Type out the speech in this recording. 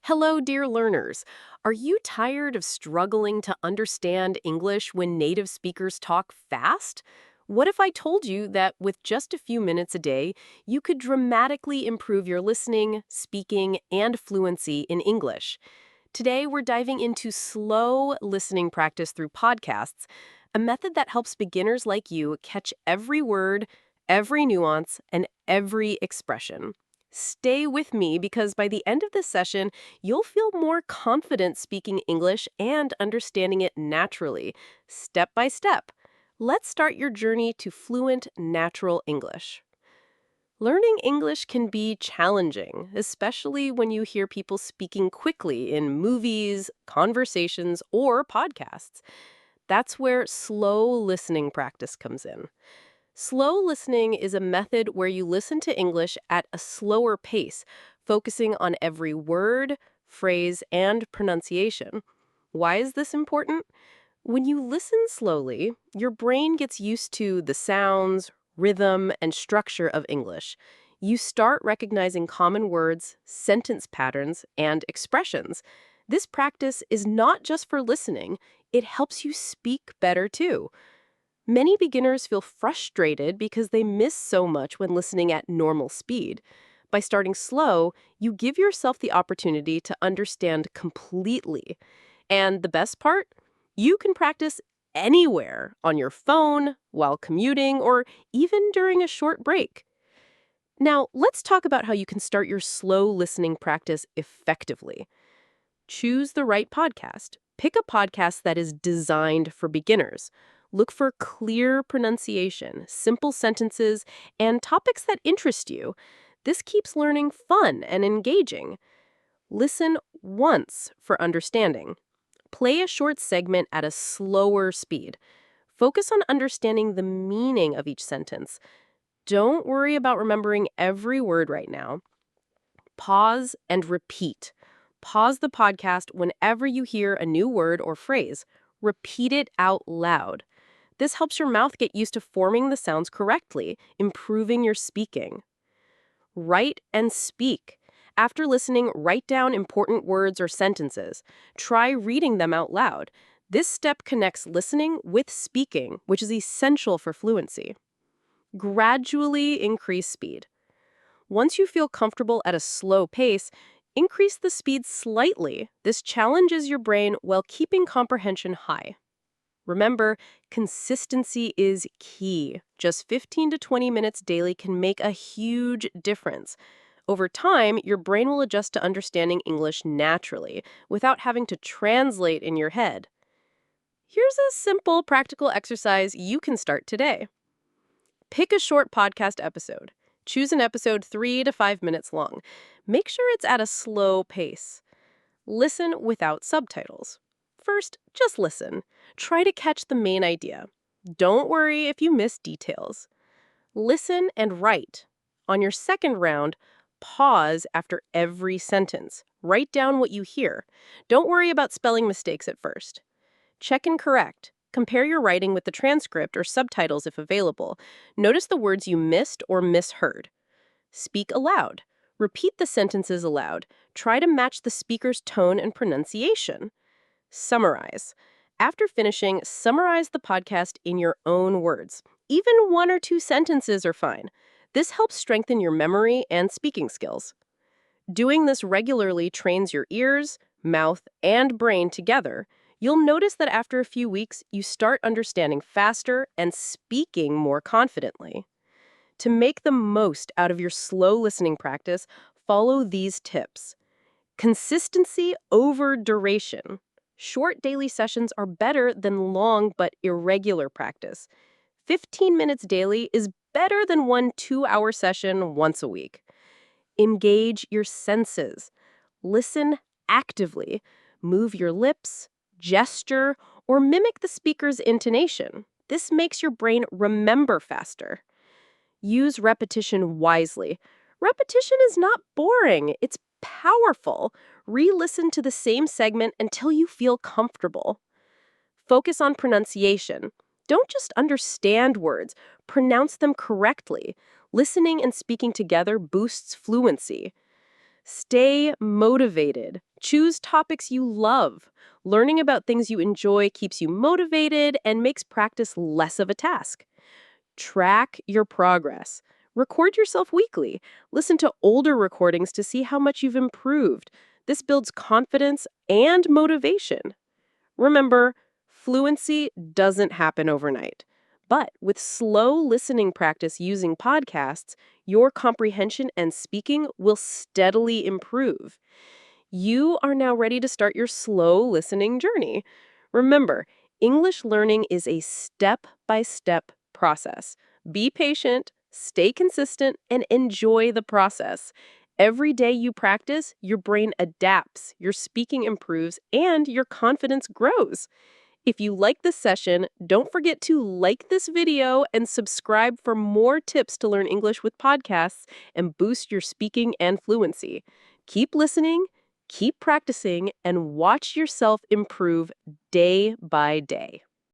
Hello, dear learners. Are you tired of struggling to understand English when native speakers talk fast? What if I told you that with just a few minutes a day, you could dramatically improve your listening, speaking, and fluency in English? Today, we're diving into slow listening practice through podcasts, a method that helps beginners like you catch every word, every nuance, and every expression. Stay with me because by the end of this session, you'll feel more confident speaking English and understanding it naturally, step by step. Let's start your journey to fluent, natural English. Learning English can be challenging, especially when you hear people speaking quickly in movies, conversations, or podcasts. That's where slow listening practice comes in. Slow listening is a method where you listen to English at a slower pace, focusing on every word, phrase, and pronunciation. Why is this important? When you listen slowly, your brain gets used to the sounds, rhythm, and structure of English. You start recognizing common words, sentence patterns, and expressions. This practice is not just for listening, it helps you speak better too. Many beginners feel frustrated because they miss so much when listening at normal speed. By starting slow, you give yourself the opportunity to understand completely. And the best part? You can practice anywhere on your phone, while commuting, or even during a short break. Now, let's talk about how you can start your slow listening practice effectively. Choose the right podcast. Pick a podcast that is designed for beginners. Look for clear pronunciation, simple sentences, and topics that interest you. This keeps learning fun and engaging. Listen once for understanding. Play a short segment at a slower speed. Focus on understanding the meaning of each sentence. Don't worry about remembering every word right now. Pause and repeat. Pause the podcast whenever you hear a new word or phrase. Repeat it out loud. This helps your mouth get used to forming the sounds correctly, improving your speaking. Write and speak. After listening, write down important words or sentences. Try reading them out loud. This step connects listening with speaking, which is essential for fluency. Gradually increase speed. Once you feel comfortable at a slow pace, increase the speed slightly. This challenges your brain while keeping comprehension high. Remember, consistency is key. Just 15 to 20 minutes daily can make a huge difference. Over time, your brain will adjust to understanding English naturally, without having to translate in your head. Here's a simple, practical exercise you can start today. Pick a short podcast episode. Choose an episode 3 to 5 minutes long. Make sure it's at a slow pace. Listen without subtitles. First, just listen. Try to catch the main idea. Don't worry if you miss details. Listen and write. On your second round, pause after every sentence. Write down what you hear. Don't worry about spelling mistakes at first. Check and correct. Compare your writing with the transcript or subtitles if available. Notice the words you missed or misheard. Speak aloud. Repeat the sentences aloud. Try to match the speaker's tone and pronunciation. Summarize. After finishing, summarize the podcast in your own words. Even 1 or 2 sentences are fine. This helps strengthen your memory and speaking skills. Doing this regularly trains your ears, mouth, and brain together. You'll notice that after a few weeks, you start understanding faster and speaking more confidently. To make the most out of your slow listening practice, follow these tips. Consistency over duration. Short daily sessions are better than long but irregular practice. 15 minutes daily is better than 1 2-hour session once a week. Engage your senses. Listen actively. Move your lips, gesture, or mimic the speaker's intonation. This makes your brain remember faster. Use repetition wisely. Repetition is not boring, it's powerful. Re-listen to the same segment until you feel comfortable. Focus on pronunciation. Don't just understand words, pronounce them correctly. Listening and speaking together boosts fluency. Stay motivated. Choose topics you love. Learning about things you enjoy keeps you motivated and makes practice less of a task. Track your progress. Record yourself weekly. Listen to older recordings to see how much you've improved. This builds confidence and motivation. Remember, fluency doesn't happen overnight. But with slow listening practice using podcasts, your comprehension and speaking will steadily improve. You are now ready to start your slow listening journey. Remember, English learning is a step-by-step process. Be patient, stay consistent, and enjoy the process. Every day you practice, your brain adapts, your speaking improves, and your confidence grows. If you like this session, don't forget to like this video and subscribe for more tips to learn English with podcasts and boost your speaking and fluency. Keep listening, keep practicing, and watch yourself improve day by day.